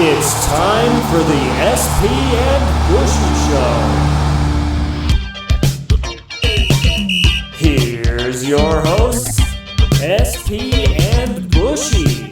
It's time for the SP and Bushy Show. Here's your hosts, SP and Bushy.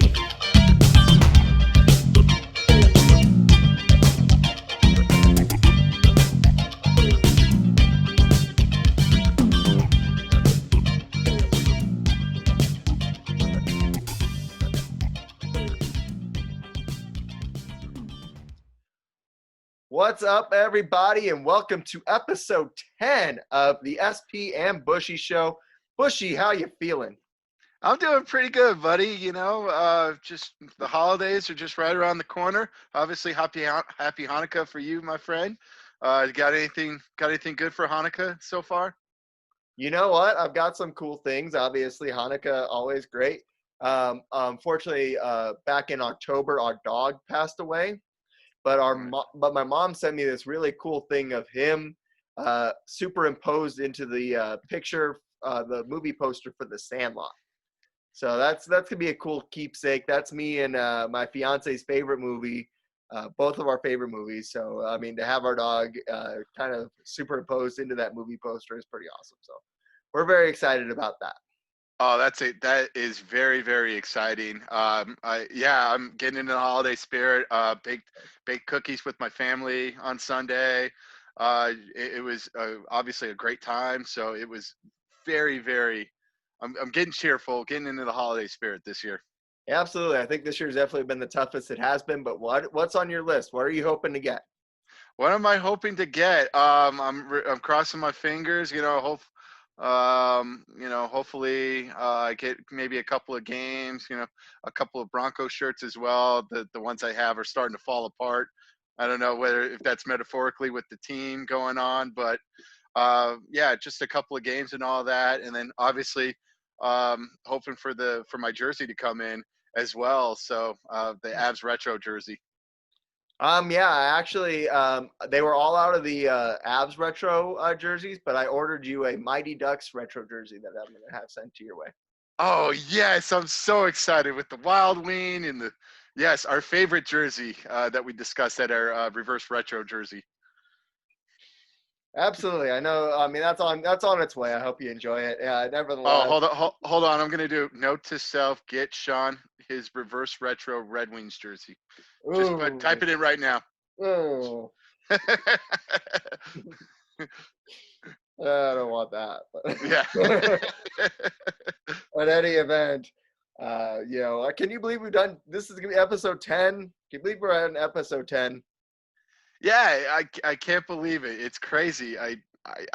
What's up, everybody, and welcome to episode 10 of the SP and Bushy Show. Bushy, how you feeling? I'm doing pretty good, buddy. Just the holidays are just right around the corner. Obviously, happy Hanukkah for you, my friend. Got anything good for Hanukkah so far? You know what? I've got some cool things. Obviously, Hanukkah, always great. Unfortunately, back in October, our dog passed away. But my mom sent me this really cool thing of him superimposed into the picture, the movie poster for The Sandlot. So that's gonna be a cool keepsake. That's me and my fiance's favorite movie, both of our favorite movies. So I mean, to have our dog kind of superimposed into that movie poster is pretty awesome. So we're very excited about that. Oh, that is very, very exciting. I'm getting into the holiday spirit. Baked cookies with my family on Sunday. It was obviously a great time. So it was very, very. I'm getting cheerful, getting into the holiday spirit this year. Absolutely, I think this year's definitely been the toughest it has been. But what's on your list? What are you hoping to get? What am I hoping to get? I'm crossing my fingers. Hopefully I get maybe a couple of games. A couple of Bronco shirts as well. The ones I have are starting to fall apart. I don't know if that's metaphorically with the team going on, but just a couple of games and all that, and then obviously hoping for my jersey to come in as well. So the Avs retro jersey. Actually, they were all out of the Avs retro jerseys, but I ordered you a Mighty Ducks retro jersey that I'm going to have sent to your way. Oh, yes. I'm so excited with the Wild Wing and our favorite jersey that we discussed at our reverse retro jersey. Absolutely. I know. I mean, that's on its way. I hope you enjoy it. Yeah, nevertheless. Oh, hold on. I'm going to do note to self, get Sean his reverse retro Red Wings jersey. Just type it in right now. Oh. I don't want that. But yeah. At any event, can you believe we've done, this is going to be episode 10? Can you believe we're at episode 10? Yeah, I can't believe it. It's crazy. I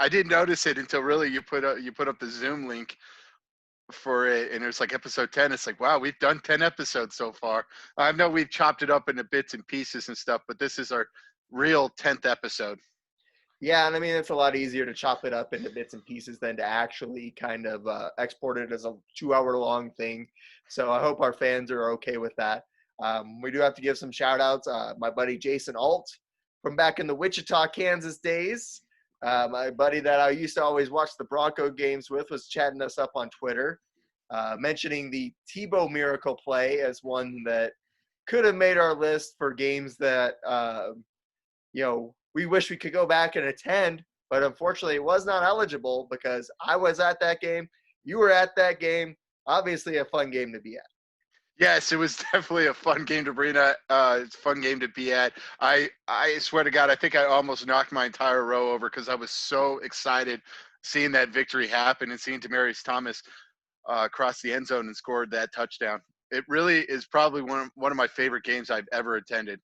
didn't notice it until really you put up the Zoom link for it, and it was like episode 10. It's like, wow, we've done 10 episodes so far. I know we've chopped it up into bits and pieces and stuff, but this is our real 10th episode. Yeah, and I mean, it's a lot easier to chop it up into bits and pieces than to actually kind of export it as a 2-hour-long thing. So I hope our fans are okay with that. We do have to give some shout outs. My buddy Jason Alt from back in the Wichita, Kansas days. My buddy that I used to always watch the Bronco games with was chatting us up on Twitter, mentioning the Tebow miracle play as one that could have made our list for games that, we wish we could go back and attend, but unfortunately it was not eligible because I was at that game. You were at that game. Obviously a fun game to be at. Yes, it was definitely a fun game to bring at. It's a fun game to be at. I swear to God, I think I almost knocked my entire row over because I was so excited seeing that victory happen and seeing Demaryius Thomas cross the end zone and scored that touchdown. It really is probably one of my favorite games I've ever attended.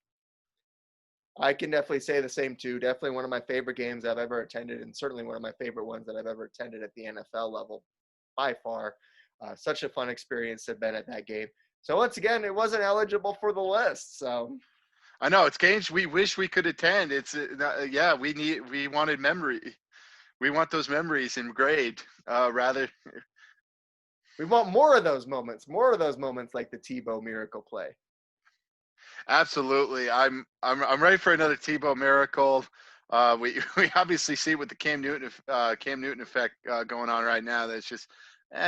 I can definitely say the same too. Definitely one of my favorite games I've ever attended, and certainly one of my favorite ones that I've ever attended at the NFL level by far. Such a fun experience to have been at that game. So once again, it wasn't eligible for the list. So I know it's games we wish we could attend. It's we wanted memory. We want those memories engraved. Rather, we want more of those moments like the Tebow miracle play. Absolutely, I'm ready for another Tebow miracle. We obviously see with the Cam Newton effect going on right now. That's just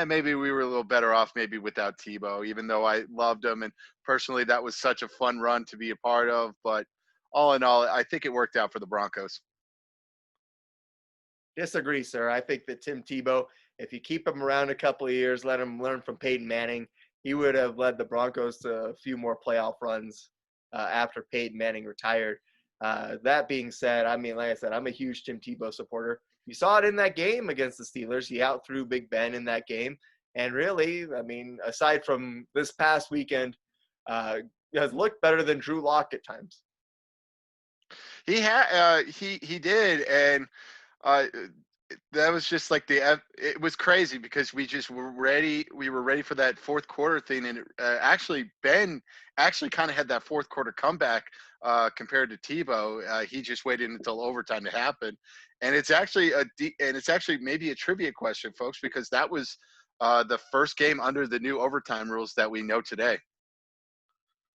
maybe we were a little better off maybe without Tebow, even though I loved him. And personally, that was such a fun run to be a part of. But all in all, I think it worked out for the Broncos. Disagree, sir. I think that Tim Tebow, if you keep him around a couple of years, let him learn from Peyton Manning, he would have led the Broncos to a few more playoff runs after Peyton Manning retired. That being said, I mean, like I said, I'm a huge Tim Tebow supporter. You saw it in that game against the Steelers. He outthrew Big Ben in that game. And really, I mean, aside from this past weekend, has looked better than Drew Lock at times. He did, and uh, that was just like it was crazy because we just were ready. We were ready for that fourth quarter thing, and actually Ben actually kind of had that fourth quarter comeback compared to Tebow. He just waited until overtime to happen, and it's actually maybe a trivia question, folks, because that was the first game under the new overtime rules that we know today.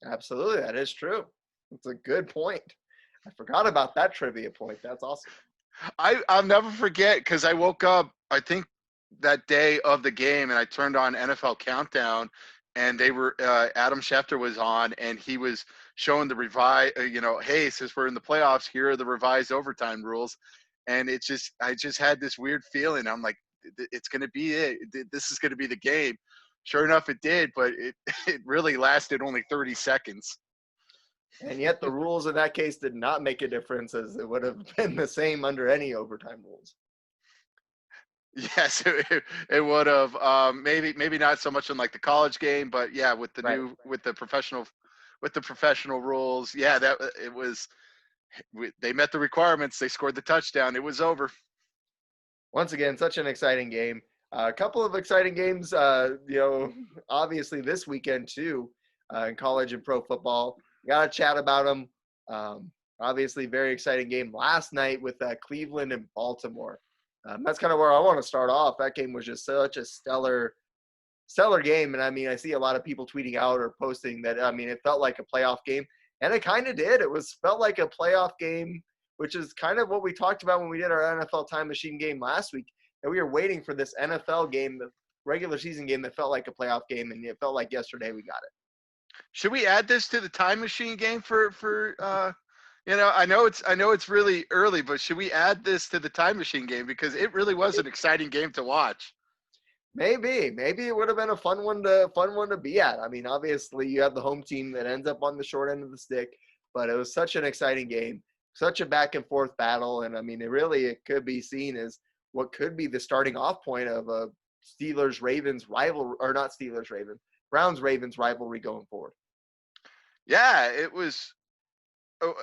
Absolutely, that is true. It's a good point. I forgot about that trivia point. That's awesome. I'll never forget because I woke up, I think that day of the game, and I turned on NFL Countdown, and they were Adam Schefter was on, and he was showing the hey, since we're in the playoffs, here are the revised overtime rules, and I just had this weird feeling. I'm like, it's going to be it. This is going to be the game. Sure enough, it did, but it really lasted only 30 seconds. And yet the rules in that case did not make a difference, as it would have been the same under any overtime rules. Yes, it would have. Maybe not so much in like the college game, but yeah, with the with the professional rules, yeah, that it was. They met the requirements. They scored the touchdown. It was over. Once again, such an exciting game. A couple of exciting games, obviously this weekend too, in college and pro football. Got to chat about them. Obviously, very exciting game last night with Cleveland and Baltimore. That's kind of where I want to start off. That game was just such a stellar game. And I mean, I see a lot of people tweeting out or posting that, I mean, it felt like a playoff game. And it kind of did. Felt like a playoff game, which is kind of what we talked about when we did our NFL Time Machine game last week. And we were waiting for this NFL game, the regular season game that felt like a playoff game. And it felt like yesterday we got it. Should we add this to the Time Machine game for I know it's really early, but should we add this to the Time Machine game because it really was an exciting game to watch? Maybe it would have been a fun one to be at. I mean, obviously you have the home team that ends up on the short end of the stick, but it was such an exciting game, such a back and forth battle, and I mean, it could be seen as what could be the starting off point of a Steelers-Ravens rivalry, or not Steelers-Ravens, Browns-Ravens rivalry going forward. Yeah, it was.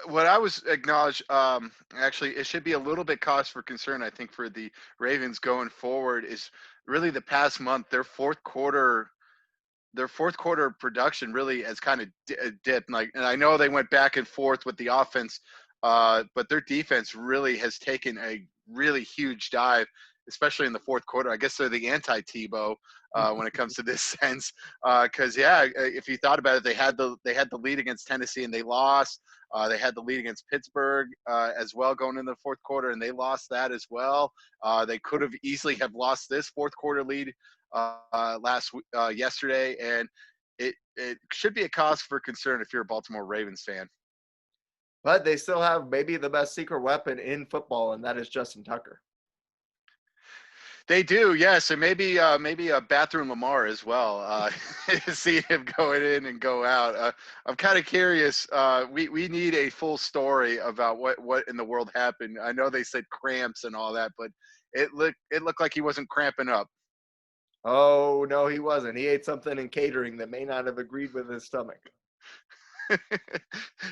What I was acknowledged, actually, it should be a little bit cause for concern. I think for the Ravens going forward is really the past month. Their fourth quarter production really has kind of dipped. And I know they went back and forth with the offense, but their defense really has taken a really huge dive, especially in the fourth quarter. I guess they're the anti-Tebow when it comes to this sense. Because if you thought about it, they had the lead against Tennessee and they lost. They had the lead against Pittsburgh as well going into the fourth quarter, and they lost that as well. They could have easily have lost this fourth quarter lead yesterday, and it should be a cause for concern if you're a Baltimore Ravens fan. But they still have maybe the best secret weapon in football, and that is Justin Tucker. They do, yes, and maybe a bathroom Lamar as well. See him going in and go out. I'm kind of curious. We need a full story about what in the world happened. I know they said cramps and all that, but it looked like he wasn't cramping up. Oh no, he wasn't. He ate something in catering that may not have agreed with his stomach.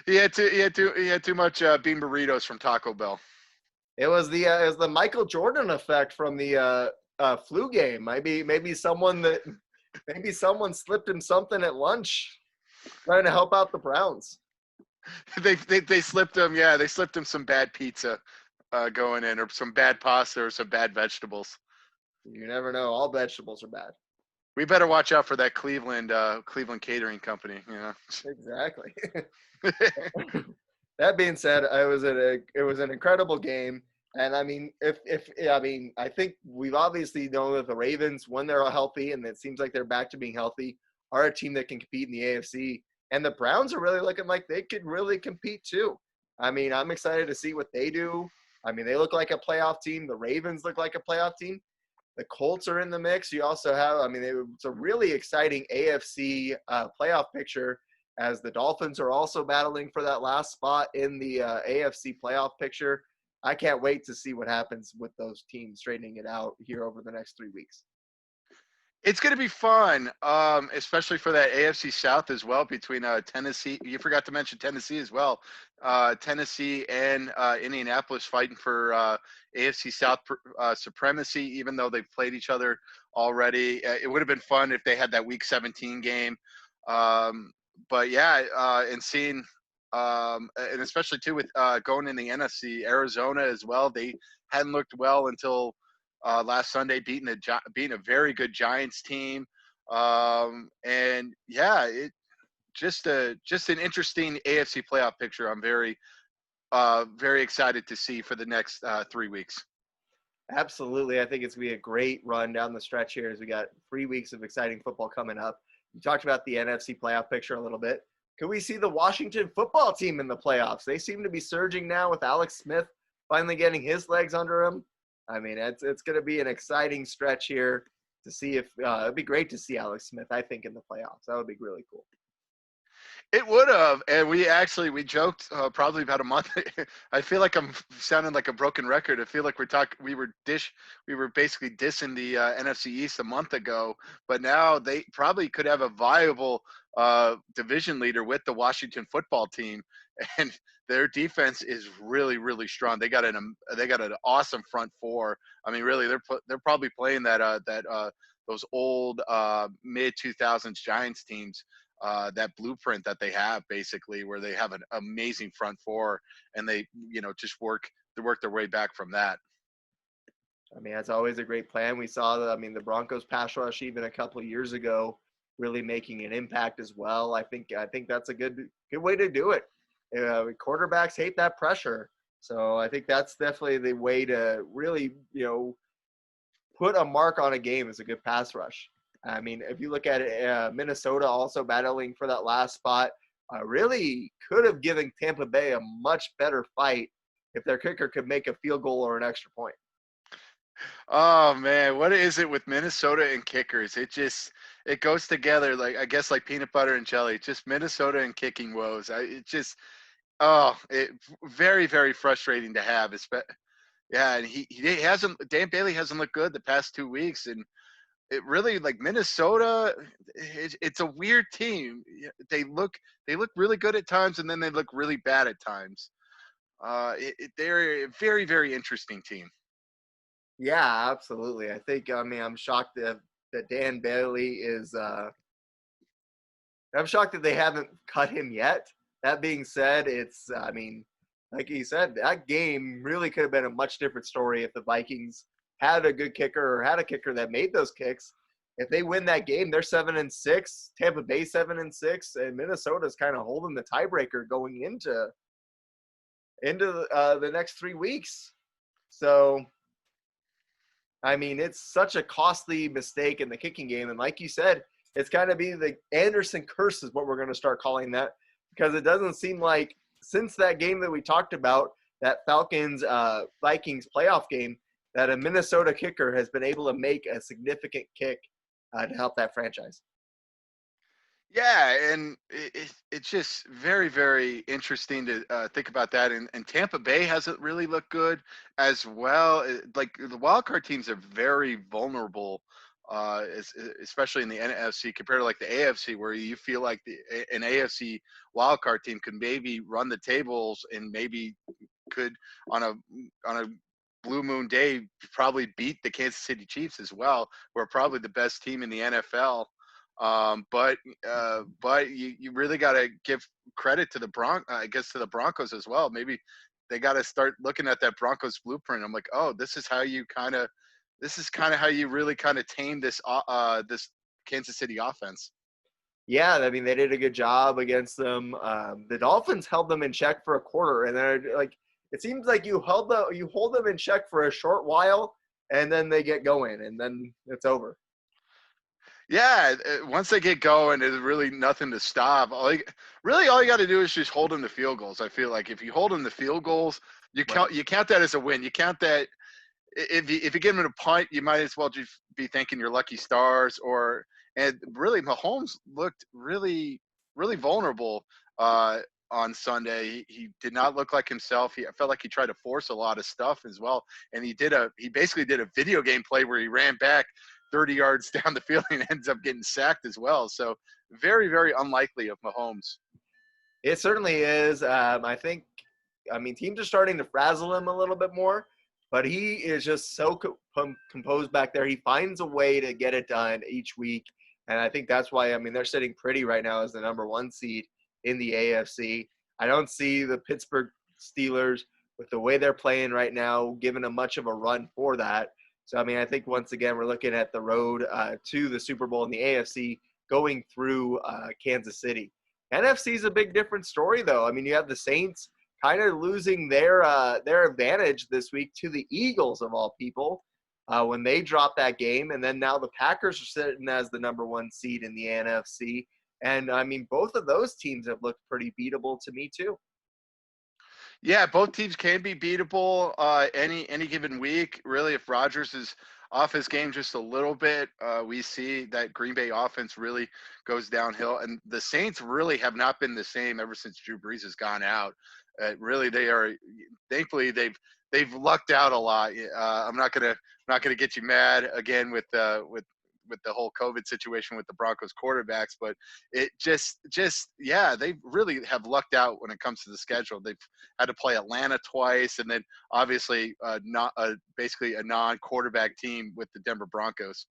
He had too much bean burritos from Taco Bell. It was the Michael Jordan effect from the flu game. Maybe someone slipped him something at lunch, trying to help out the Browns. They slipped him. Yeah, they slipped him some bad pizza going in, or some bad pasta, or some bad vegetables. You never know. All vegetables are bad. We better watch out for that Cleveland catering company. Exactly. That being said, it was an incredible game. And I mean, I think we've obviously known that the Ravens, when they're all healthy, and it seems like they're back to being healthy, are a team that can compete in the AFC. And the Browns are really looking like they could really compete too. I mean, I'm excited to see what they do. I mean, they look like a playoff team. The Ravens look like a playoff team. The Colts are in the mix. You also have, I mean, it's a really exciting AFC playoff picture as the Dolphins are also battling for that last spot in the AFC playoff picture. I can't wait to see what happens with those teams straightening it out here over the next 3 weeks. It's going to be fun, especially for that AFC South as well between Tennessee. You forgot to mention Tennessee as well. Tennessee and Indianapolis fighting for AFC South supremacy, even though they've played each other already. It would have been fun if they had that Week 17 game. But yeah, and seeing, and especially too with going in the NFC, Arizona as well. They hadn't looked well until last Sunday, beating a very good Giants team, and yeah, it just an interesting AFC playoff picture. I'm very excited to see for the next 3 weeks. Absolutely. I think it's going to be a great run down the stretch here as we got 3 weeks of exciting football coming up. You talked about the NFC playoff picture a little bit. Could we see the Washington football team in the playoffs? They seem to be surging now with Alex Smith finally getting his legs under him. I mean, it's going to be an exciting stretch here to see if it'd be great to see Alex Smith, I think, in the playoffs. That would be really cool. It would have, and we joked probably about a month. I feel like I'm sounding like a broken record. I feel like we were basically dissing the NFC East a month ago, but now they probably could have a viable division leader with the Washington football team, and their defense is really, really strong. They got an awesome front four. I mean, really, they're probably playing those old mid 2000s Giants teams. That blueprint that they have, basically, where they have an amazing front four and they just work their way back from that. I mean, that's always a great plan. We saw the Broncos pass rush even a couple of years ago really making an impact as well. I think that's a good way to do it. Quarterbacks hate that pressure, so I think that's definitely the way to really put a mark on a game is a good pass rush. I mean, if you look at it, Minnesota also battling for that last spot, really could have given Tampa Bay a much better fight if their kicker could make a field goal or an extra point. Oh man, what is it with Minnesota and kickers? It goes together like peanut butter and jelly. Just Minnesota and kicking woes. Very, very frustrating to have. Yeah, and Dan Bailey hasn't looked good the past 2 weeks, and it really, like, Minnesota, it's a weird team. They look really good at times, and then they look really bad at times. They're a very, very interesting team. Yeah, absolutely. I'm shocked that Dan Bailey is. I'm shocked that they haven't cut him yet. That being said, like you said, that game really could have been a much different story if the Vikings had a good kicker or had a kicker that made those kicks. If they win that game, they're 7-6, Tampa Bay 7-6, and Minnesota's kind of holding the tiebreaker going into the next 3 weeks. So, I mean, it's such a costly mistake in the kicking game, and like you said, it's kind of be the Anderson curse is what we're going to start calling that, because it doesn't seem like since that game that we talked about, that Falcons Vikings playoff game, that a Minnesota kicker has been able to make a significant kick to help that franchise. Yeah, and it's just very, very interesting to think about that. And Tampa Bay hasn't really looked good as well. Like, the wild card teams are very vulnerable, especially in the NFC compared to like the AFC, where you feel like an AFC wild card team could maybe run the tables and maybe could on a blue moon day probably beat the Kansas City Chiefs as well, who are probably the best team in the NFL. But you really got to give credit to the Broncos as well. Maybe they got to start looking at that Broncos blueprint. I'm like, oh, this is how you really kind of tame this Kansas City offense. Yeah, I mean, they did a good job against them. The Dolphins held them in check for a quarter, and they're like, it seems like you hold them in check for a short while, and then they get going, and then it's over. Yeah, once they get going, there's really nothing to stop. All you got to do is just hold them to field goals. I feel like if you hold them to field goals, you count that as a win. You count that if you give them a punt, you might as well just be thanking your lucky stars. And really, Mahomes looked really vulnerable on Sunday. He did not look like himself. I felt like he tried to force a lot of stuff as well, and he basically did a video game play where he ran back 30 yards down the field and ends up getting sacked as well. So very, very unlikely of Mahomes. It certainly is. Teams are starting to frazzle him a little bit more, but he is just so composed back there. He finds a way to get it done each week, and I think that's why, they're sitting pretty right now as the number 1 seed in the AFC. I don't see the Pittsburgh Steelers, with the way they're playing right now, giving them much of a run for that. So, I think once again, we're looking at the road to the Super Bowl in the AFC going through Kansas City. NFC is a big different story, though. You have the Saints kind of losing their advantage this week to the Eagles, of all people, when they dropped that game. And then now the Packers are sitting as the number 1 seed in the NFC. And, both of those teams have looked pretty beatable to me, too. Yeah, both teams can be beatable any given week. Really, if Rodgers is off his game just a little bit, we see that Green Bay offense really goes downhill. And the Saints really have not been the same ever since Drew Brees has gone out. Really, they are. Thankfully, they've lucked out a lot. I'm not gonna get you mad again with the whole COVID situation with the Broncos quarterbacks, but it just they really have lucked out when it comes to the schedule. They've had to play Atlanta twice, and then obviously basically a non-quarterback team with the Denver Broncos.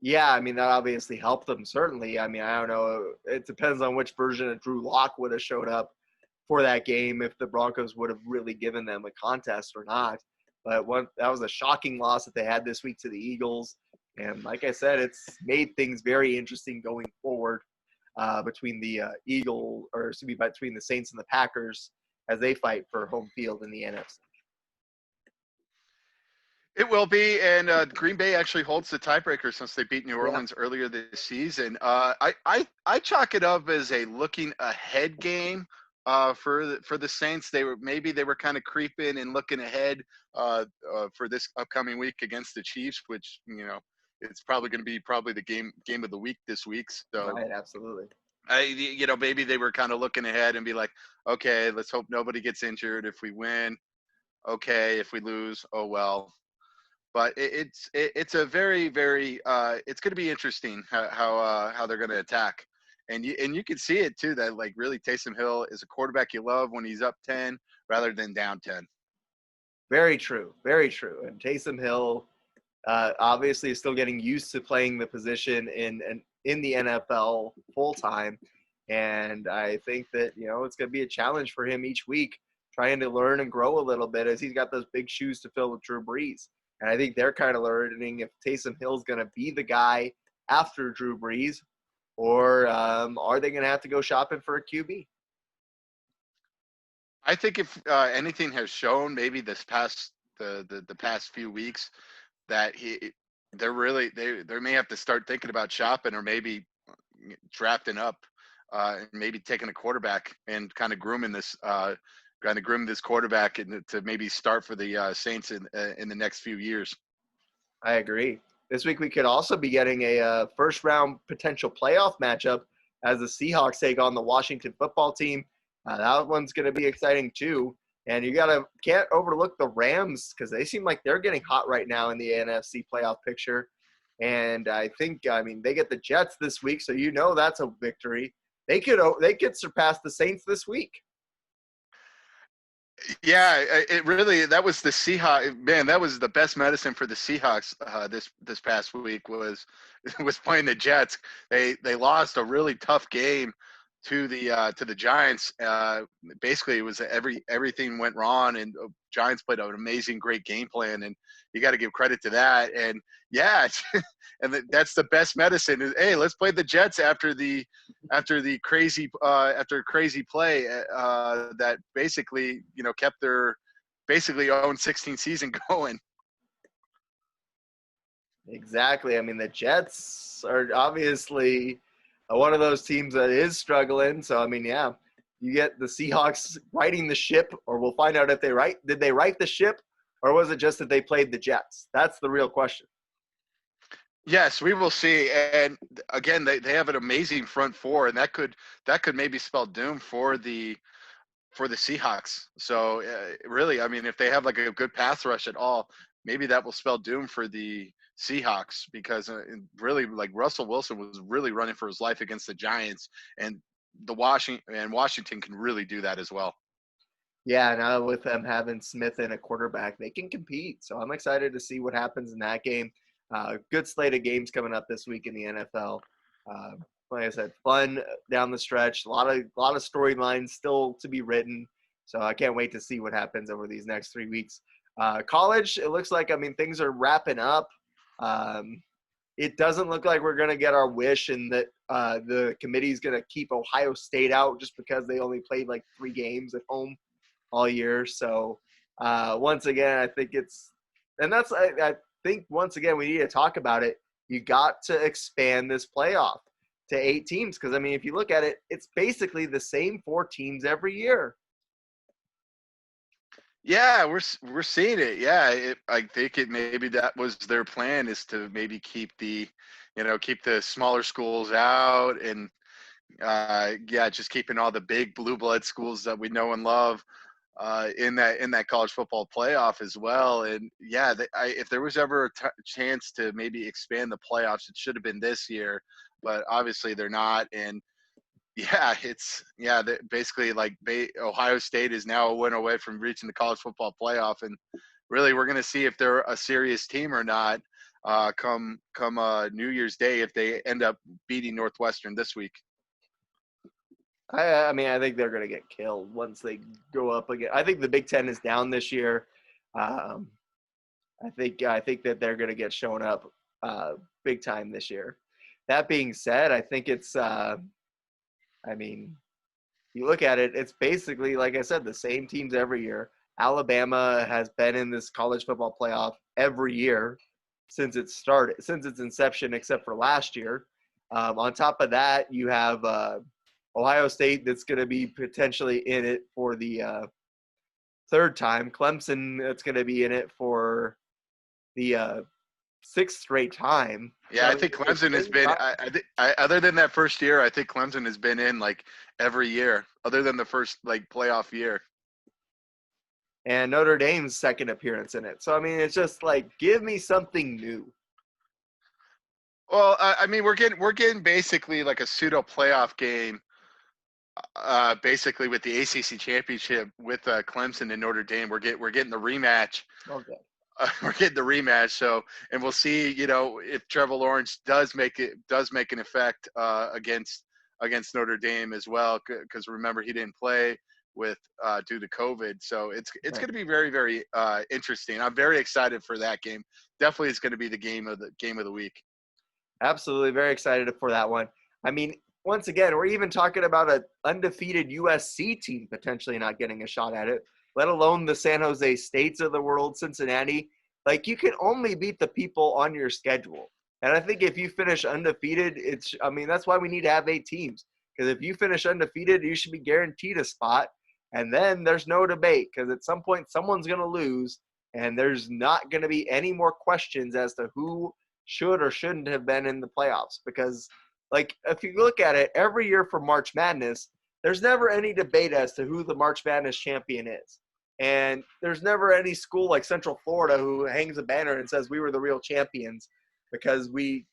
Yeah, that obviously helped them, certainly. I don't know. It depends on which version of Drew Lock would have showed up for that game, if the Broncos would have really given them a contest or not. But that was a shocking loss that they had this week to the Eagles. And like I said, it's made things very interesting going forward between the between the Saints and the Packers as they fight for home field in the NFC. It will be, and Green Bay actually holds the tiebreaker since they beat New Orleans earlier this season. I chalk it up as a looking ahead game for the Saints. They were kind of creeping and looking ahead for this upcoming week against the Chiefs, which it's probably going to be the game of the week this week. So right, absolutely. Maybe they were kind of looking ahead and be like, okay, let's hope nobody gets injured. If we win, okay. If we lose, oh well. But it's a very, very it's going to be interesting how they're going to attack, and you can see it too, that like really Taysom Hill is a quarterback you love when he's up 10 rather than down 10. Very true, very true. And Taysom Hill obviously is still getting used to playing the position in the NFL full time, and I think that it's going to be a challenge for him each week, trying to learn and grow a little bit as he's got those big shoes to fill with Drew Brees. And I think they're kind of learning if Taysom Hill's going to be the guy after Drew Brees, or are they going to have to go shopping for a QB? I think if anything has shown, maybe the past few weeks, that they may have to start thinking about shopping, or maybe drafting up, and maybe taking a quarterback and kind of grooming this. Going to groom this quarterback and to maybe start for the Saints in the next few years. I agree. This week we could also be getting a first-round potential playoff matchup as the Seahawks take on the Washington football team. That one's going to be exciting too. And you can't overlook the Rams, because they seem like they're getting hot right now in the NFC playoff picture. And I think, they get the Jets this week, so that's a victory. They could surpass the Saints this week. Yeah, that was the Seahawks. Man, that was the best medicine for the Seahawks this past week was playing the Jets. They lost a really tough game to the Giants. Basically, it was everything went wrong, and Giants played an amazing, great game plan, and you got to give credit to that. And yeah, and that's the best medicine. Is, hey, let's play the Jets after the crazy play that basically kept their basically own 16 season going. Exactly. I mean, the Jets are obviously one of those teams that is struggling. So, I mean, yeah, you get the Seahawks righting the ship, or we'll find out if did they right the ship, or was it just that they played the Jets? That's the real question. Yes, we will see. And again, they have an amazing front four, and that could maybe spell doom for the Seahawks. So really, I mean, if they have like a good pass rush at all, maybe that will spell doom for the Seahawks, because really, like, Russell Wilson was really running for his life against the Giants, and Washington can really do that as well. Yeah, now with them having Smith and a quarterback, they can compete. So I'm excited to see what happens in that game. Good slate of games coming up this week in the NFL. Like I said, fun down the stretch. A lot of storylines still to be written. So I can't wait to see what happens over these next 3 weeks. College, it looks like, I mean, things are wrapping up. It doesn't look like we're going to get our wish, and that the committee is going to keep Ohio State out just because they only played like 3 games at home all year. So once again, I think I think once again we need to talk about it. You got to expand this playoff to 8 teams, because I mean, if you look at it, it's basically the same 4 teams every year. Yeah, we're seeing it. Yeah, I think maybe that was their plan, is to maybe keep the smaller schools out, and just keeping all the big blue blood schools that we know and love in that college football playoff as well. And yeah, if there was ever a chance to maybe expand the playoffs, it should have been this year, but obviously they're not. And yeah, basically, like, Ohio State is now a win away from reaching the college football playoff, and really we're going to see if they're a serious team or not come New Year's Day, if they end up beating Northwestern this week. I mean, I think they're going to get killed once they go up again. I think the Big Ten is down this year. I think that they're going to get shown up big time this year. That being said, I think it's I mean, you look at it, it's basically, like I said, the same teams every year. Alabama has been in this college football playoff every year since its inception, except for last year. On top of that, you have Ohio State that's going to be potentially in it for the 3rd time. Clemson that's going to be in it for the 6th straight time. Yeah, I think Clemson has been. Other than that first year, I think Clemson has been in like every year, other than the first like playoff year. And Notre Dame's 2nd appearance in it. So I mean, it's just like, give me something new. Well, I mean, we're getting basically like a pseudo playoff game, basically with the ACC championship with Clemson and Notre Dame. We're getting the rematch. Okay. We're getting the rematch. So, and we'll see, if Trevor Lawrence does make an effect against Notre Dame as well, because remember, he didn't play with due to COVID. So it's going to be very, very interesting. I'm very excited for that game. Definitely, it's going to be the game of the week. Absolutely, very excited for that one. I mean, once again, we're even talking about an undefeated USC team potentially not getting a shot at it, let alone the San Jose States of the world, Cincinnati. Like, you can only beat the people on your schedule. And I think if you finish undefeated, that's why we need to have 8 teams. Because if you finish undefeated, you should be guaranteed a spot. And then there's no debate, because at some point someone's going to lose, and there's not going to be any more questions as to who should or shouldn't have been in the playoffs. Because, like, if you look at it, every year for March Madness, there's never any debate as to who the March Madness champion is. And there's never any school like Central Florida who hangs a banner and says we were the real champions because we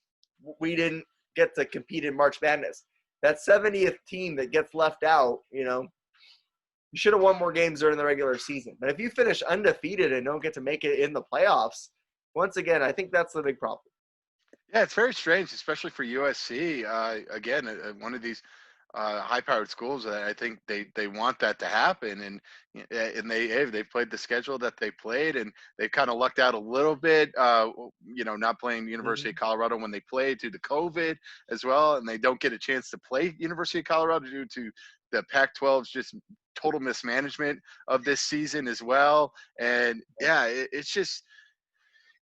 didn't get to compete in March Madness. That 70th team that gets left out, you should have won more games during the regular season. But if you finish undefeated and don't get to make it in the playoffs, once again, I think that's the big problem. Yeah, it's very strange, especially for USC. Again, one of these high-powered schools. I think they want that to happen, and they've played the schedule that they played, and they kind of lucked out a little bit. Not playing University of Colorado when they played due to COVID as well, and they don't get a chance to play University of Colorado due to the Pac-12's just total mismanagement of this season as well. And it's just.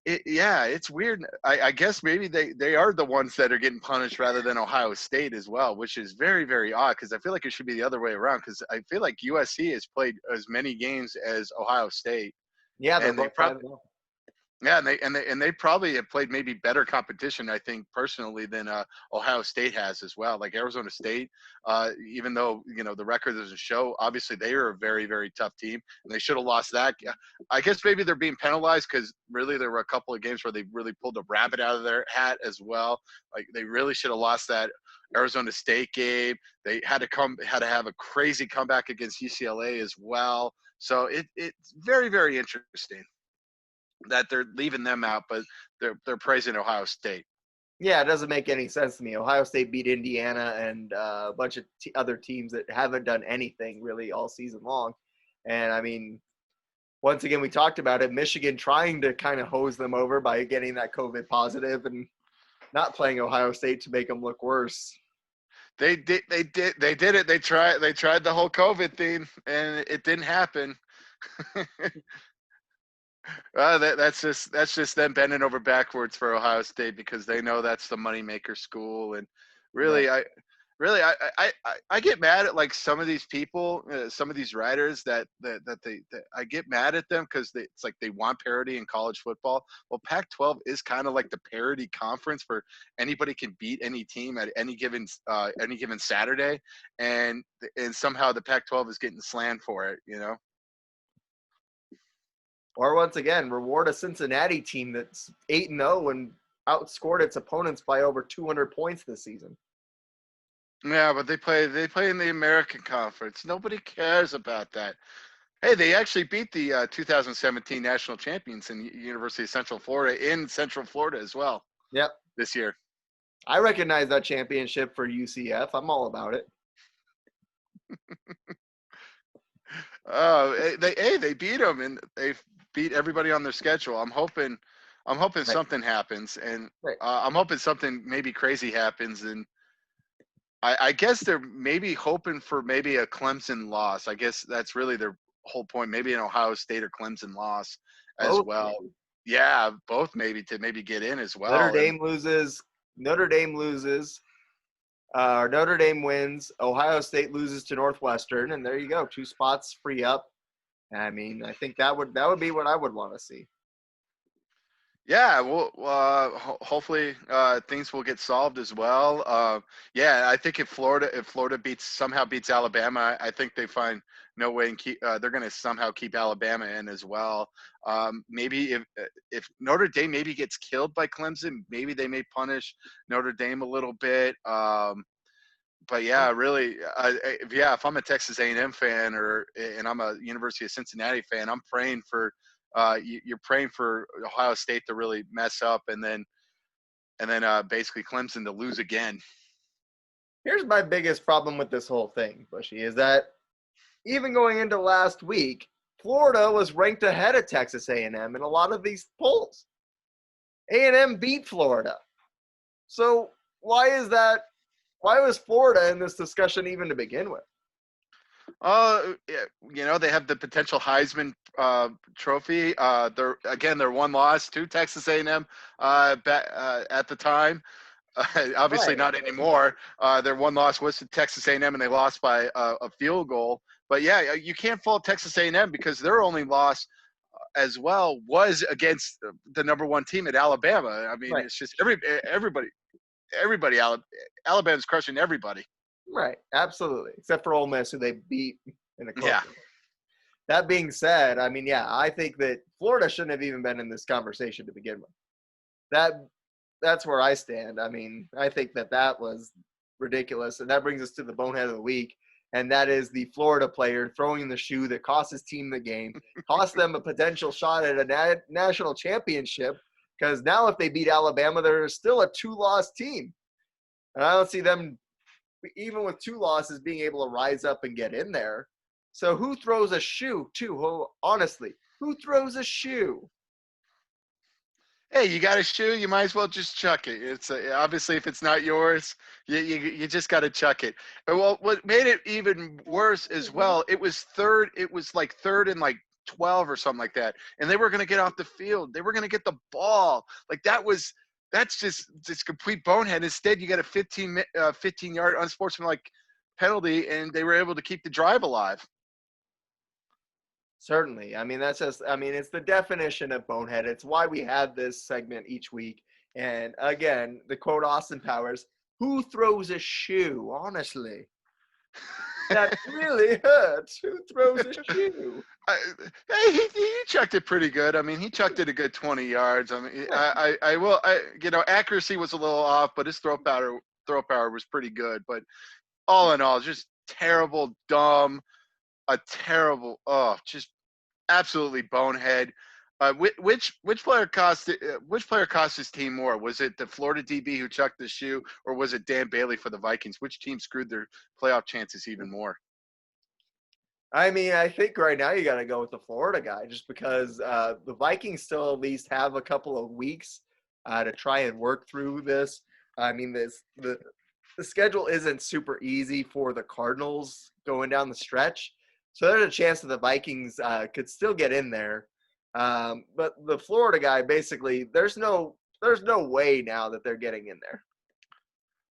It's weird. I guess maybe they are the ones that are getting punished rather than Ohio State as well, which is very, very odd because I feel like it should be the other way around because I feel like USC has played as many games as Ohio State. Yeah, they're And they both probably 5-0. yeah, and they probably have played maybe better competition, I think, personally, than Ohio State has as well. Like Arizona State, even though the record doesn't show, obviously they are a very, very tough team, and they should have lost that. I guess maybe they're being penalized because really there were a couple of games where they really pulled a rabbit out of their hat as well. Like they really should have lost that Arizona State game. They had to have a crazy comeback against UCLA as well. So it's very, very interesting that they're leaving them out, but they're praising Ohio State. Yeah, it doesn't make any sense to me. Ohio State beat Indiana and a bunch of other teams that haven't done anything really all season long. And I mean, once again, we talked about it. Michigan trying to kind of hose them over by getting that COVID positive and not playing Ohio State to make them look worse. They did it. They tried the whole COVID thing, and it didn't happen. That's just them bending over backwards for Ohio State because they know that's the moneymaker school. And really, Right. I get mad at like some of these people, some of these writers that I get mad at them because it's like they want parity in college football. Well, Pac-12 is kind of like the parity conference for anybody can beat any team at any given Saturday, and somehow the Pac-12 is getting slammed for it. Or once again, reward a Cincinnati team that's 8-0 and outscored its opponents by over 200 points this season. Yeah, but they play in the American Conference. Nobody cares about that. Hey, they actually beat the 2017 national champions in University of Central Florida in Central Florida as well. Yep. This year. I recognize that championship for UCF. I'm all about it. They beat them and they beat everybody on their schedule. I'm hoping Right. something happens, and Right. I'm hoping something maybe crazy happens, and I guess they're maybe hoping for maybe a Clemson loss. I guess that's really their whole point. Maybe an Ohio State or Clemson loss as Both, well. maybe. Yeah, both maybe to maybe get in as well. Notre Dame loses. Notre Dame wins. Ohio State loses to Northwestern, and there you go. 2 spots free up. I mean, I think that would be what I would want to see. Yeah, well, hopefully things will get solved as well. I think if Florida somehow beats Alabama, I think they find no way and they're going to somehow keep Alabama in as well. Maybe if Notre Dame maybe gets killed by Clemson, maybe they may punish Notre Dame a little bit. But yeah, really, if I'm a Texas A&M fan and I'm a University of Cincinnati fan, I'm praying for. You're praying for Ohio State to really mess up, and then basically Clemson to lose again. Here's my biggest problem with this whole thing, Bushy, is that even going into last week, Florida was ranked ahead of Texas A&M in a lot of these polls. A&M beat Florida. So why is that? Why was Florida in this discussion even to begin with? They have the potential Heisman trophy. They're one loss to Texas A&M at the time. Obviously Right. not anymore. Their one loss was to Texas A&M, and they lost by a field goal. But yeah, you can't fault Texas A&M because their only loss as well was against the number 1 team at Alabama. I mean, Right. It's just everybody. Alabama's crushing everybody. Right, absolutely. Except for Ole Miss, who they beat in a close Yeah. game. That being said, I mean, yeah, I think that Florida shouldn't have even been in this conversation to begin with. That's where I stand. I mean, I think that was ridiculous. And that brings us to the bonehead of the week, and that is the Florida player throwing the shoe that cost his team the game, cost them a potential shot at a national championship, because now if they beat Alabama, they're still a 2-loss team. And I don't see them even with 2 losses, being able to rise up and get in there. So who throws a shoe too? Honestly, who throws a shoe? Hey, you got a shoe, you might as well just chuck it. It's obviously if it's not yours, you just got to chuck it. And well, what made it even worse as well, it was third. It was like third and like 12 or something like that, and they were going to get off the field. They were going to get the ball. Like that's just complete bonehead. Instead, you got a 15-yard unsportsmanlike penalty, and they were able to keep the drive alive. Certainly. I mean, it's the definition of bonehead. It's why we have this segment each week. And again, the quote Austin Powers, who throws a shoe? Honestly, that really hurts. Who throws a shoe? He chucked it pretty good. I mean, he chucked it a good 20 yards. I mean, accuracy was a little off, but his throw power was pretty good. But all in all, just terrible, dumb, just absolutely bonehead. Which player cost his team more? Was it the Florida DB who chucked the shoe, or was it Dan Bailey for the Vikings? Which team screwed their playoff chances even more? I mean, I think right now you got to go with the Florida guy, just because the Vikings still at least have a couple of weeks to try and work through this. I mean, the schedule isn't super easy for the Cardinals going down the stretch, so there's a chance that the Vikings could still get in there. But the Florida guy, basically, there's no way now that they're getting in there.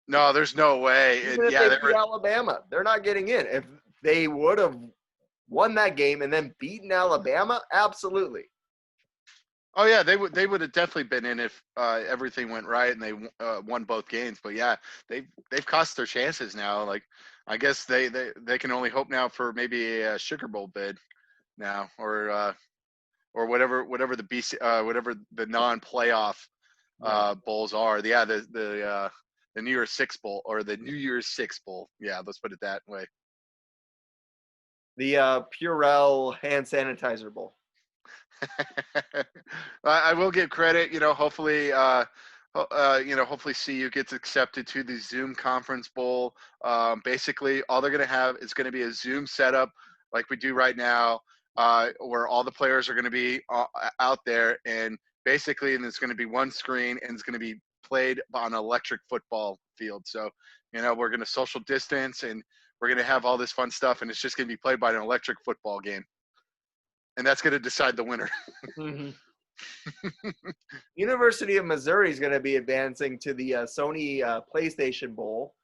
No, there's no way. Even if they beat Alabama, they're not getting in. If they would have won that game and then beaten Alabama, absolutely. Oh yeah, they would have definitely been in if everything went right and they won both games. But yeah, they've cost their chances now. Like I guess they can only hope now for maybe a Sugar Bowl bid now, or whatever the whatever the non-playoff bowls are. Yeah, the New Year's Six Bowl or the New Year's Six Bowl. Yeah, let's put it that way. The Purell hand sanitizer bowl. I will give credit. Hopefully, hopefully CU gets accepted to the Zoom Conference Bowl. Basically, all they're going to have is going to be a Zoom setup like we do right now, where all the players are going to be out there, and basically, and there's going to be one screen, and it's going to be played on an electric football field. So, we're going to social distance, and we're going to have all this fun stuff, and it's just going to be played by an electric football game. And that's going to decide the winner. Mm-hmm. University of Missouri is going to be advancing to the Sony PlayStation Bowl.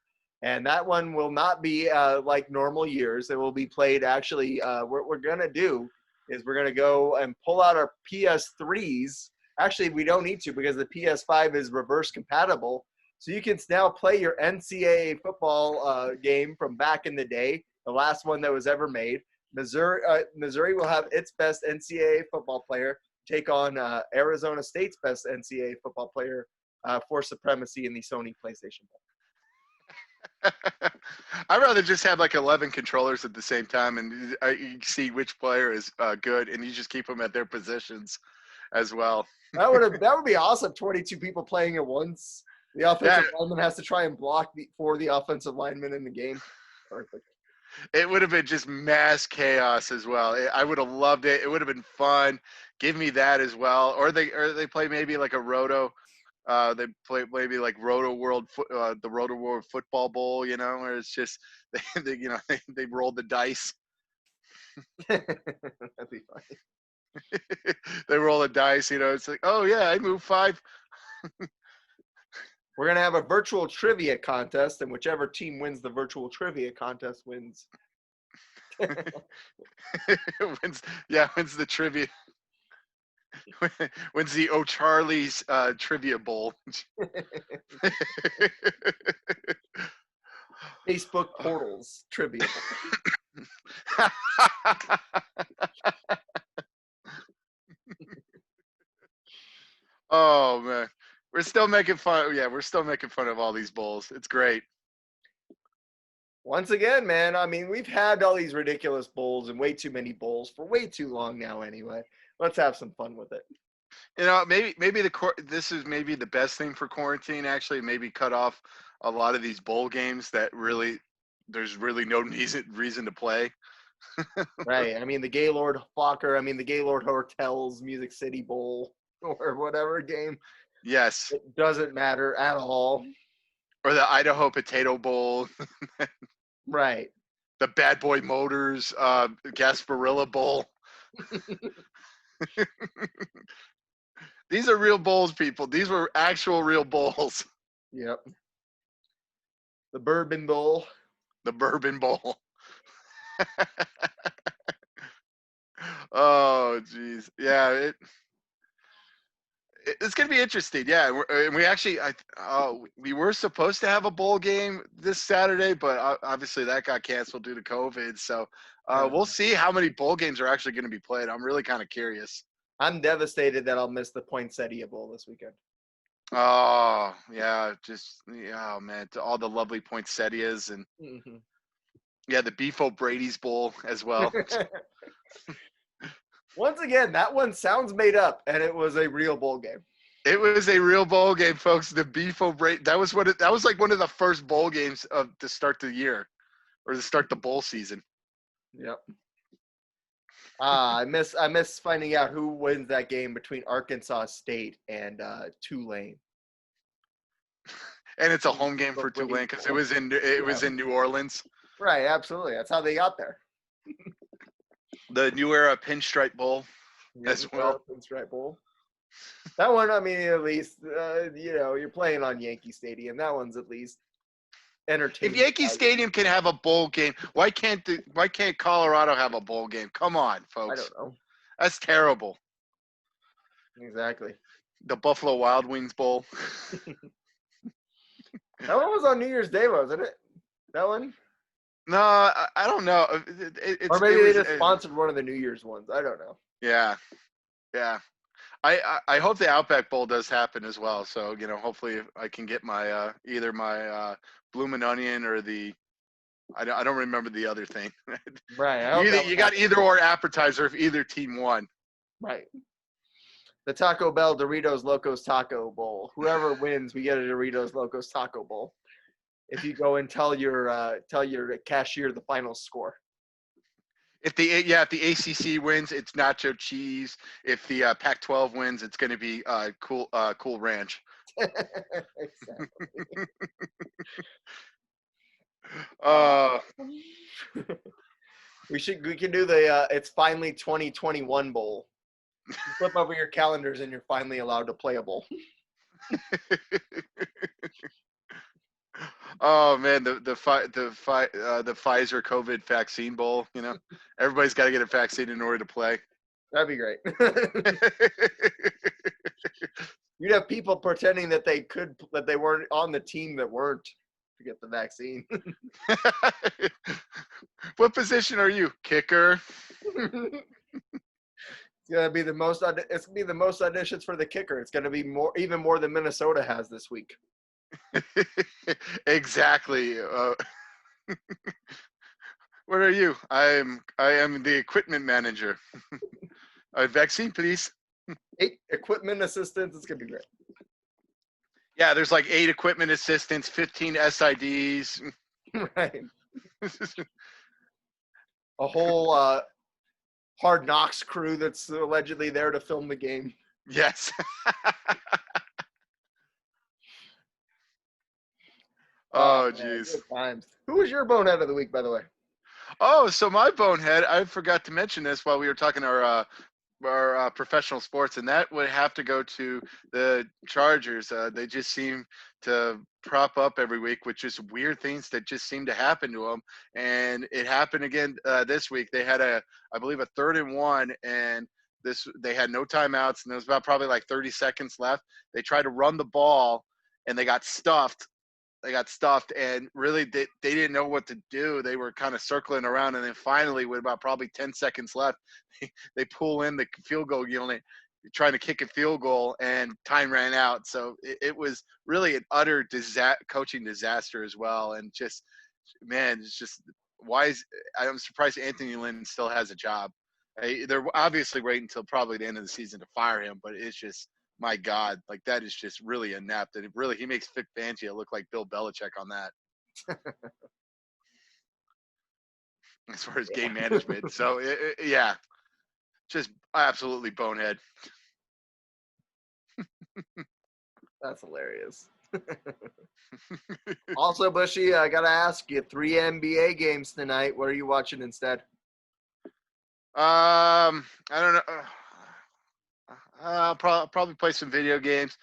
And that one will not be like normal years. It will be played actually. What we're going to do is we're going to go and pull out our PS3s. Actually, we don't need to because the PS5 is reverse compatible. So you can now play your NCAA football game from back in the day, the last one that was ever made. Missouri will have its best NCAA football player take on Arizona State's best NCAA football player for supremacy in the Sony PlayStation Bowl. I'd rather just have like 11 controllers at the same time, and you see which player is good, and you just keep them at their positions as well. That would be awesome. 22 people playing at once. The offensive lineman has to try and block for the offensive lineman in the game. Perfect. It would have been just mass chaos as well. I would have loved it. It would have been fun. Give me that as well. Or they play maybe like a roto. They play maybe like the Roto World Football Bowl. Where it's just they rolled the dice. That'd be funny. They roll the dice. It's like, oh yeah, I moved 5. We're going to have a virtual trivia contest, and whichever team wins the virtual trivia contest wins. wins the trivia. Wins the O'Charlie's Trivia Bowl. Facebook portals trivia. Oh, man. We're still making fun. Yeah, we're still making fun of all these bowls. It's great. Once again, man, I mean, we've had all these ridiculous bowls and way too many bowls for way too long now anyway. Let's have some fun with it. Maybe this is maybe the best thing for quarantine, actually. Maybe cut off a lot of these bowl games that really there's really no reason to play. Right. I mean, the Gaylord Fokker, the Gaylord Hotels Music City Bowl or whatever game. Yes. It doesn't matter at all. Or the Idaho Potato Bowl, Right. the Bad Boy Motors Gasparilla Bowl. These are real bowls, people. These were actual real bowls. Yep. The Bourbon Bowl. The Bourbon Bowl. Oh, geez. Yeah, it's going to be interesting. Yeah, and we actually, we were supposed to have a bowl game this Saturday, but obviously that got canceled due to COVID. So we'll see how many bowl games are actually going to be played. I'm really kind of curious. I'm devastated that I'll miss the Poinsettia Bowl this weekend. Oh, yeah, oh, man, to all the lovely poinsettias and yeah, the Beef O'Brady's Bowl as well. Once again, that one sounds made up, and it was a real bowl game. It was a real bowl game, folks. The Beef O'Brady. That was like one of the first bowl games to start the year, or to start the bowl season. Yep. I miss finding out who wins that game between Arkansas State and Tulane. And it's a home game for Tulane because it was in New Orleans. Right, absolutely. That's how they got there. The New Era Pinstripe Bowl as well. Pinstripe Bowl. That one, at least you're playing on Yankee Stadium. That one's at least entertaining. If Yankee Stadium can have a bowl game, why can't Colorado have a bowl game? Come on, folks. I don't know. That's terrible. Exactly. The Buffalo Wild Wings Bowl. That one was on New Year's Day, wasn't it? That one? No, I don't know. Or maybe they just sponsored one of the New Year's ones. I don't know. Yeah. I hope the Outback Bowl does happen as well. So, hopefully I can get my either my bloomin' onion or the I don't remember the other thing. Right. You got either or appetizer if either team won. Right. The Taco Bell Doritos Locos Taco Bowl. Whoever wins, we get a Doritos Locos Taco Bowl. If you go and tell your cashier the final score. If the ACC wins, it's nacho cheese. If the Pac-12 wins, it's going to be Cool Ranch. Exactly. We can do the it's finally 2021 bowl. You flip over your calendars and you're finally allowed to play a bowl. Oh man, the Pfizer COVID vaccine bowl. Everybody's got to get a vaccine in order to play. That'd be great. You'd have people pretending that they weren't on the team that weren't to get the vaccine. What position are you? Kicker. It's gonna be the most auditions for the kicker. It's gonna be even more than Minnesota has this week. Exactly. What are you? I am the equipment manager. Vaccine, please. 8 equipment assistants. It's gonna be great. Yeah, there's like 8 equipment assistants, 15 SIDs. Right. A whole Hard Knocks crew that's allegedly there to film the game. Yes. Oh, jeez. Good times. Who was your bonehead of the week, by the way? Oh, so my bonehead, I forgot to mention this while we were talking our professional sports, and that would have to go to the Chargers. They just seem to prop up every week with just weird things that just seem to happen to them. And it happened again this week. They had I believe a 3rd and 1, and they had no timeouts, and there was about probably like 30 seconds left. They tried to run the ball, and they got stuffed. And really they didn't know what to do. They were kind of circling around, and then finally with about probably 10 seconds left, they pull in the field goal unit trying to kick a field goal, and time ran out. So it was really an utter coaching disaster as well. And just, man, it's just I'm surprised Anthony Lynn still has a job. They're obviously waiting until probably the end of the season to fire him, but it's just my God, like that is just really inept. And he makes Vic Fangio look like Bill Belichick on that as far as game management. So yeah, just absolutely bonehead. That's hilarious. Also, Bushy, I gotta ask you, 3 NBA games tonight. What are you watching instead? I don't know. I'll probably play some video games.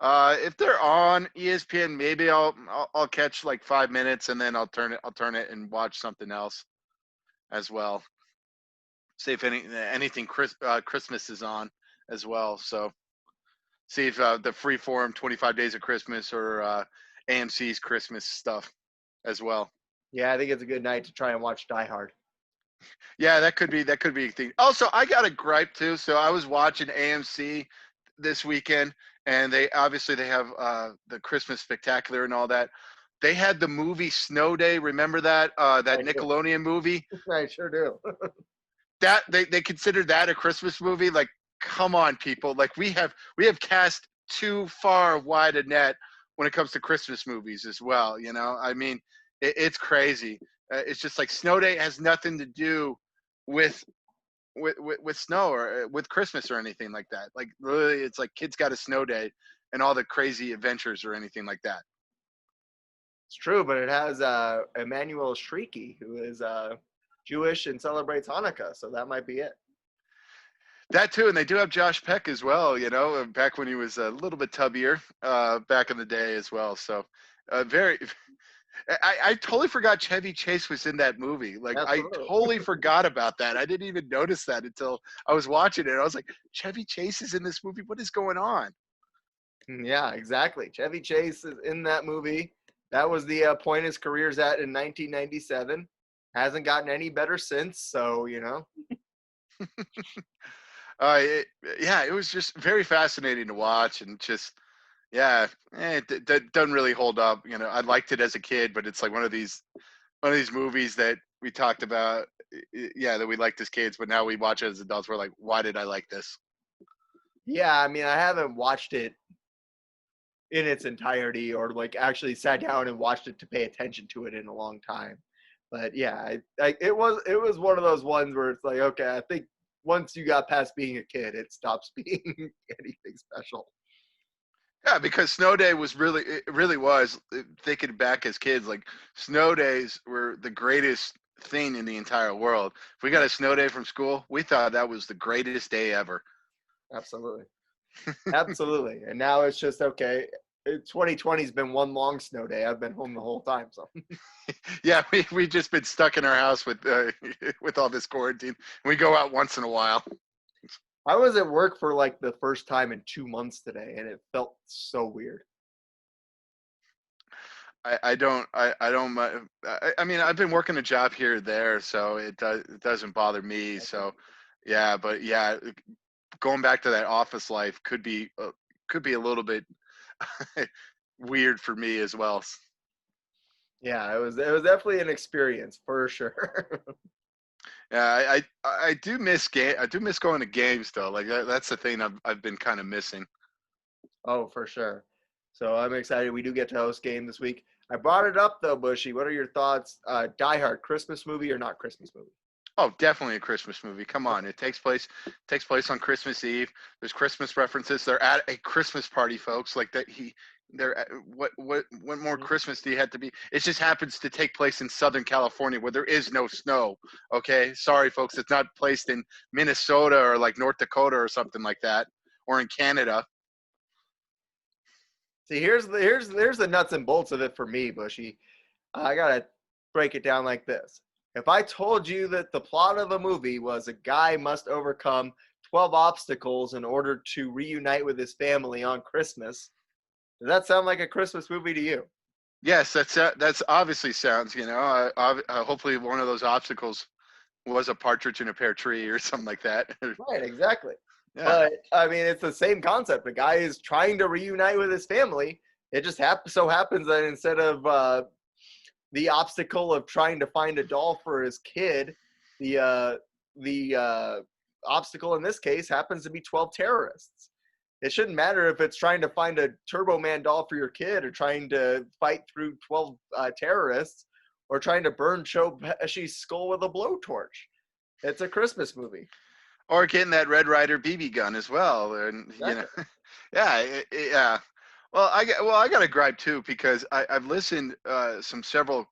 If they're on ESPN, maybe I'll catch like 5 minutes and then I'll turn it and watch something else as well. See if anything Christmas is on as well. So see if the Freeform 25 Days of Christmas or AMC's Christmas stuff as well. Yeah, I think it's a good night to try and watch Die Hard. Yeah, that could be a thing. Also, I got a gripe too. So I was watching AMC this weekend, and they have the Christmas Spectacular and all that. They had the movie Snow Day. Remember that Nickelodeon movie? I sure do. That they consider that a Christmas movie? Like, come on, people! Like we have cast too far wide a net when it comes to Christmas movies as well. You know, I mean, it's crazy. It's just like Snow Day has nothing to do with snow or with Christmas or anything like that. Like really, it's like kids got a snow day and all the crazy adventures or anything like that. It's true, but it has Emmanuel Shrieky, who is Jewish and celebrates Hanukkah, so that might be it. That too, and they do have Josh Peck as well. You know, back when he was a little bit tubbier back in the day as well. So very. I totally forgot Chevy Chase was in that movie. Like, Absolutely. I totally forgot about that. I didn't even notice that until I was watching it. I was like, Chevy Chase is in this movie. What is going on? Yeah, exactly. Chevy Chase is in that movie. That was the point his career's at in 1997. Hasn't gotten any better since. So, you know. It was just very fascinating to watch and just. Yeah, it doesn't really hold up. You know, I liked it as a kid, but it's like one of these movies that we talked about. Yeah, that we liked as kids, but now we watch it as adults. We're like, why did I like this? Yeah, I mean, I haven't watched it in its entirety or like actually sat down and watched it to pay attention to it in a long time. But yeah, it was one of those ones where it's like, okay, I think once you got past being a kid, it stops being anything special. Yeah, because snow day was it really was, thinking back as kids, like snow days were the greatest thing in the entire world. If we got a snow day from school, we thought that was the greatest day ever. Absolutely. Absolutely. And now it's just, okay, 2020 has been one long snow day. I've been home the whole time. So yeah, we've just been stuck in our house with all this quarantine. We go out once in a while. I was at work for like the first time in 2 months today, and it felt so weird. I mean, I've been working a job here or there, so it doesn't bother me. So, yeah, but yeah, going back to that office life could be a little bit weird for me as well. Yeah, it was definitely an experience for sure. Yeah, I do miss going to games though. Like that's the thing I've been kind of missing. Oh, for sure. So I'm excited. We do get to host game this week. I brought it up though, Bushy. What are your thoughts? Die Hard, Christmas movie or not Christmas movie? Oh, definitely a Christmas movie. Come on, it takes place on Christmas Eve. There's Christmas references. They're at a Christmas party, folks. Like that what more Christmas do you have to be? It just happens to take place in Southern California where there is no snow. Okay, sorry folks, it's not placed in Minnesota or like North Dakota or something like that, or in Canada. See, here's the nuts and bolts of it for me, Bushy. I gotta break it down like this. If I told you that the plot of a movie was a guy must overcome 12 obstacles in order to reunite with his family on Christmas, does that sound like a Christmas movie to you? Yes, that's obviously sounds. You know, hopefully one of those obstacles was a partridge in a pear tree or something like that. Right, exactly. Yeah. But I mean, it's the same concept. The guy is trying to reunite with his family. It just so happens that instead of the obstacle of trying to find a doll for his kid, the obstacle in this case happens to be 12 terrorists. It shouldn't matter if it's trying to find a Turbo Man doll for your kid or trying to fight through 12 terrorists or trying to burn Joe Pesci's skull with a blowtorch. It's a Christmas movie. Or getting that Red Ryder BB gun as well. And, Exactly. yeah. Well, I got a gripe too, because I've listened several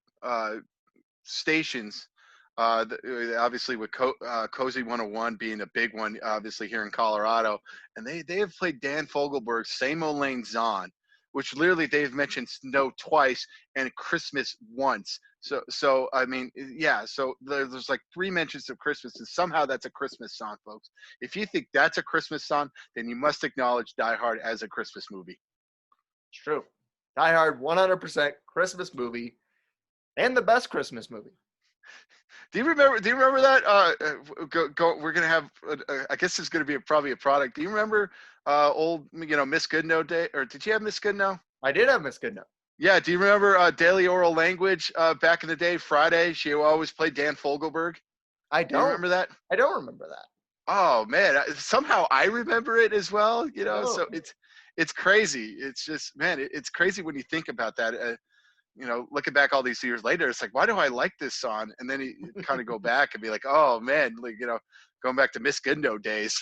stations, obviously with Cozy 101 being a big one, obviously here in Colorado, and they have played Dan Fogelberg's Same Old Lang Syne, which literally they've mentioned snow twice and Christmas once. So I mean, yeah. So there's like 3 mentions of Christmas, and somehow that's a Christmas song, folks. If you think that's a Christmas song, then you must acknowledge Die Hard as a Christmas movie. It's true. Die Hard, 100% Christmas movie, and the best Christmas movie. Do you remember that? We're gonna have. I guess it's gonna be probably a product. Do you remember old, Miss Goodnow Day? Or did you have Miss Goodnow? I did have Miss Goodnow. Yeah. Do you remember Daily Oral Language back in the day? Friday, she always played Dan Fogelberg. I Do you don't. remember that? I don't remember that. Oh man, somehow I remember it as well. Oh. So it's crazy. It's just, man, it's crazy when you think about that. Looking back all these years later, it's like, why do I like this song? And then you kind of go back and be like, oh man, going back to Miss Goodnow days,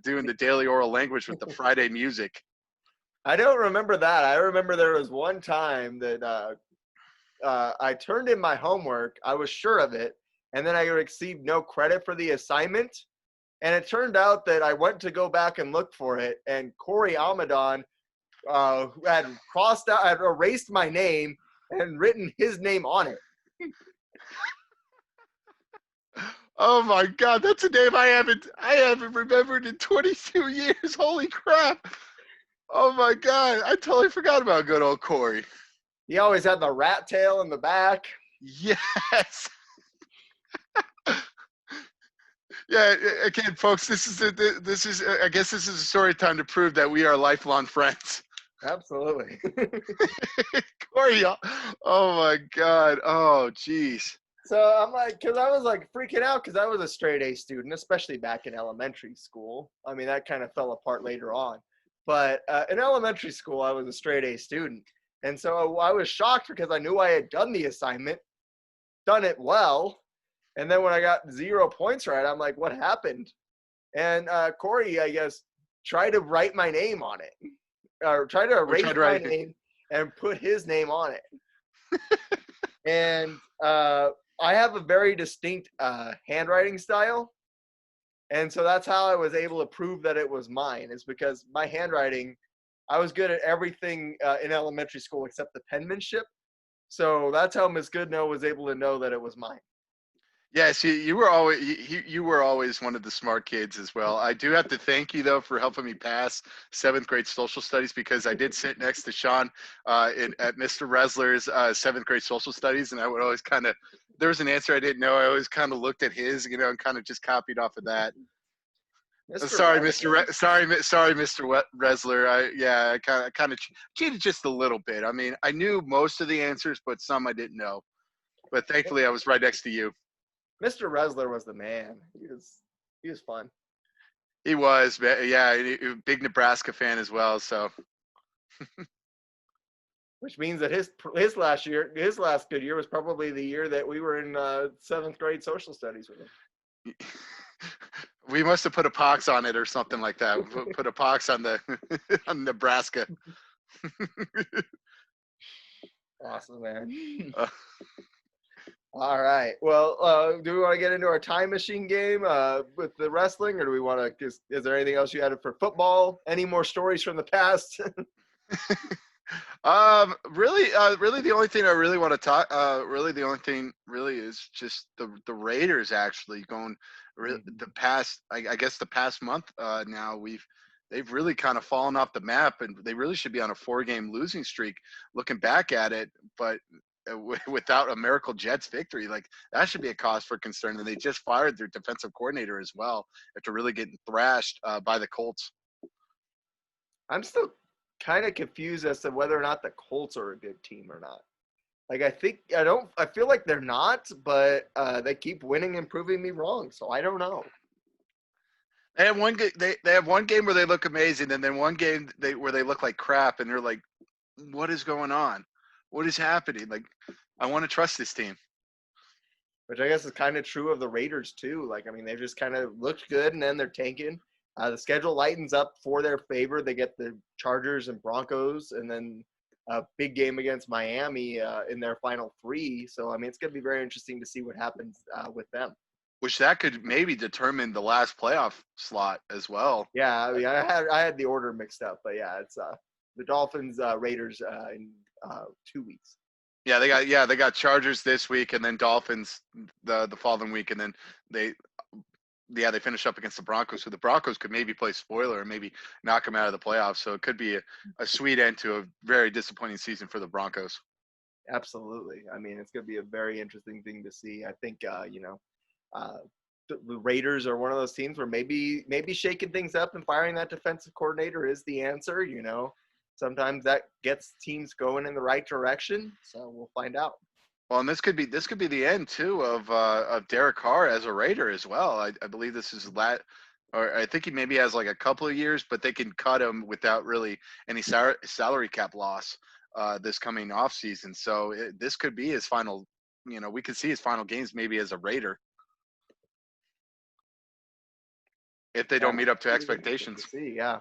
doing the Daily Oral Language with the Friday music. I don't remember that. I remember there was one time that I turned in my homework. I was sure of it. And then I received no credit for the assignment. And it turned out that I went to go back and look for it. And Corey Almadon had erased my name and written his name on it. Oh my God, that's a name I haven't remembered in 22 years. Holy crap. Oh my God, I totally forgot about good old Corey. He always had the rat tail in the back. Yes. Yeah, again, folks, I guess this is a story time to prove that we are lifelong friends. Absolutely. Corey, oh my God. Oh, geez. So I'm like, because I was like freaking out because I was a straight A student, especially back in elementary school. I mean, that kind of fell apart later on. But in elementary school, I was a straight A student. And so I was shocked because I knew I had done the assignment, done it well. And then when I got 0 points right, I'm like, what happened? And Corey, I guess, tried to write my name on it. Or tried to erase my name and put his name on it. And I have a very distinct handwriting style. And so that's how I was able to prove that it was mine, is because my handwriting, I was good at everything in elementary school except the penmanship. So that's how Miss Goodnow was able to know that it was mine. Yes, you were always one of the smart kids as well. I do have to thank you though for helping me pass 7th grade social studies, because I did sit next to Sean at Mr. Resler's 7th grade social studies, and I would always there was an answer I didn't know. I always kind of looked at his, and kind of just copied off of that. Sorry, Mr. Resler. I kind of cheated just a little bit. I mean, I knew most of the answers, but some I didn't know. But thankfully, I was right next to you. Mr. Resler was the man. He was fun. He was, yeah, big Nebraska fan as well. So, which means that his last good year was probably the year that we were in 7th grade social studies with him. We must have put a pox on it or something like that. Put a pox on the on Nebraska. Awesome, man. All right. Well, do we want to get into our time machine game with the wrestling, or do we want to? Is there anything else you had for football? Any more stories from the past? Really, the only thing I really want to talk. Really, the only thing really is just the Raiders actually going. The past, I guess, the past month now they've really kind of fallen off the map, and they really should be on a 4-game losing streak. Looking back at it, but without a Miracle Jets victory, like that should be a cause for concern. And they just fired their defensive coordinator as well after really getting thrashed by the Colts. I'm still kind of confused as to whether or not the Colts are a good team or not. Like, I feel like they're not, but they keep winning and proving me wrong. So I don't know. They have one. They have one game where they look amazing, and then one game where they look like crap, and they're like, "What is going on? What is happening?" Like, I want to trust this team. Which I guess is kind of true of the Raiders too. Like, I mean, they've just kind of looked good and then they're tanking. The schedule lightens up for their favor. They get the Chargers and Broncos, and then a big game against Miami in their final three. So, I mean, it's going to be very interesting to see what happens with them. Which that could maybe determine the last playoff slot as well. Yeah, I mean, I had the order mixed up, but yeah, it's the Dolphins Raiders in 2 weeks. Yeah, they got Chargers this week, and then Dolphins the following week, and then they finish up against the Broncos. So the Broncos could maybe play spoiler and maybe knock them out of the playoffs. So it could be a sweet end to a very disappointing season for the Broncos. Absolutely. I mean, it's going to be a very interesting thing to see. I think the Raiders are one of those teams where maybe shaking things up and firing that defensive coordinator is the answer. You know, sometimes that gets teams going in the right direction. So we'll find out. Well, and this could be the end too of Derek Carr as a Raider as well. I believe this is or I think he maybe has like a couple of years, but they can cut him without really any salary cap loss this coming off season. So this could be his final. You know, we could see his final games maybe as a Raider if they don't meet up to expectations. See, yeah.